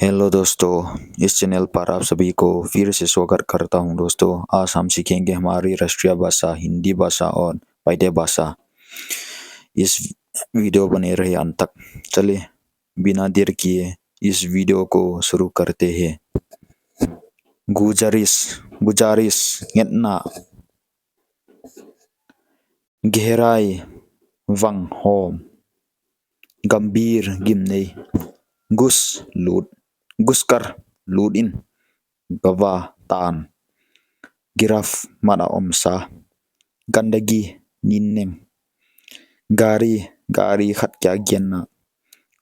हेलो दोस्तों, इस चैनल पर आप सभी को फिर से स्वागत करता हूं। दोस्तों, आज हम सीखेंगे हमारी राष्ट्रीय भाषा हिंदी भाषा और पद्य भाषा। इस वीडियो बने रहे अंत तक। चलिए बिना देर किए इस वीडियो को शुरू करते हैं। गुजारिश गुजारिश ngetna गहराई वंग होम गंभीर गिमने gus lut guskar ludin gawa tan giraf mana omsa gandagi ninnem gari gari khat kya gianna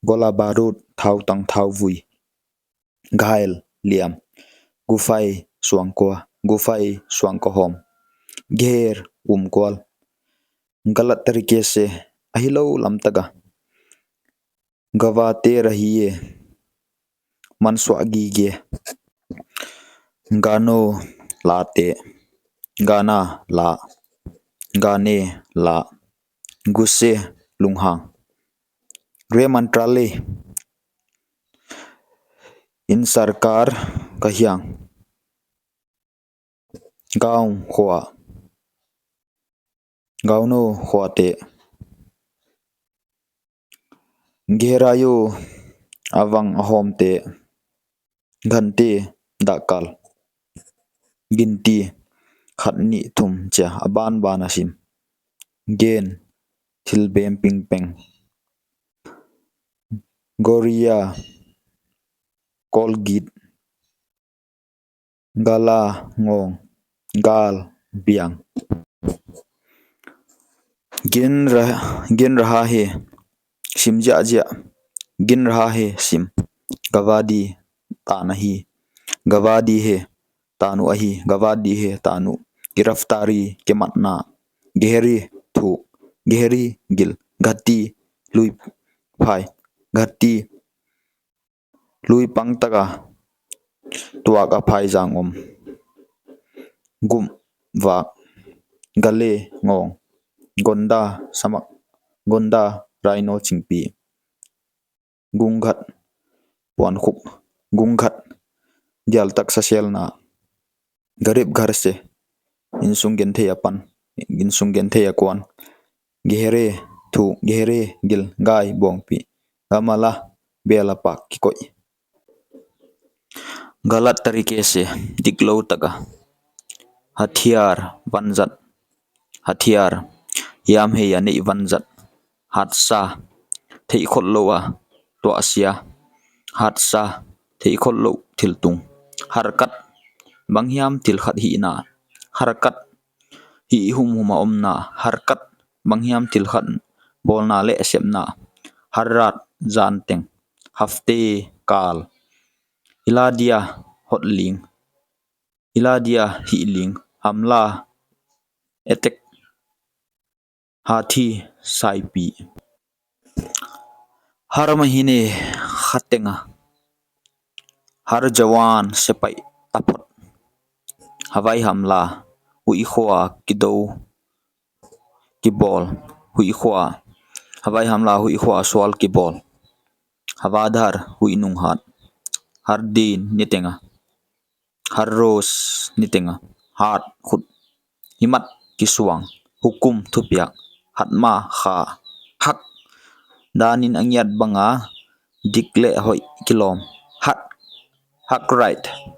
gola barut thau tang thau vui gail liam gufai suang ko hom gher kwal गलत तरीके से अहिलो लमतगा गवाते रहिए मनस्वागी गे गानो लाते गाना ला गाने ला गुस्से लुंहांग गृह मंत्रालय इन सरकार कहियांग गांव हुआ गावनो हुआते गहरायो अवंग अहोमते घंटे दाकल गिनती खतनी थुम चा अबान बानासिम गेन थिलबेम पिंग पेंग गोरिया कोलगीत गला ngong गाल बियांग गिन रहा है सिम जा गिन रहा है सिम गवादी तानही गवादी है तानु अही गवादी है तानु गिरफ्तारी के मतना गहरी थू गहरी गिल घटी लुई फाई घटी लुई पंग तगा तुआका फाई जांग ओम गुम वाक गले ngong gonda samak gonda rhino chingpi gunghat puan khuk gunghat dial tak sasial na garib ghar se insung gen the apan insung gen the akwan gehere thu gehere gil gai bongpi gamala bela pak kikoi गलत तरीके से दिखलो तका हथियार वंजत हथियार याम है यानी वंजत हादसा थई खोलोवा तो आसिया हादसा थई खोलो थिलतुंग हरकत बंगयाम तिलखत ही ना हरकत ही हुमा ओमना हरकत बंगयाम तिलखत बोलना ले सेमना हर्रात जानतेंग हफ्ते काल इलादिया hotling iladia hiling hamla etek हाथी साइपी हर महीने खतेंगा हर जवान सिपाही तपत हवाई हमला हुई खुआ किदो किबॉल हुई खुआ हवाई हमला हुई खुआ सवाल किबॉल हवाधार हुई नुंहात हर दिन नितेंगा हर रोज नितेंगा हाथ खुद हिमत किसुआंग हुकुम थुपिया hatma kha hak danin angyat banga dikle hoi kilom hak right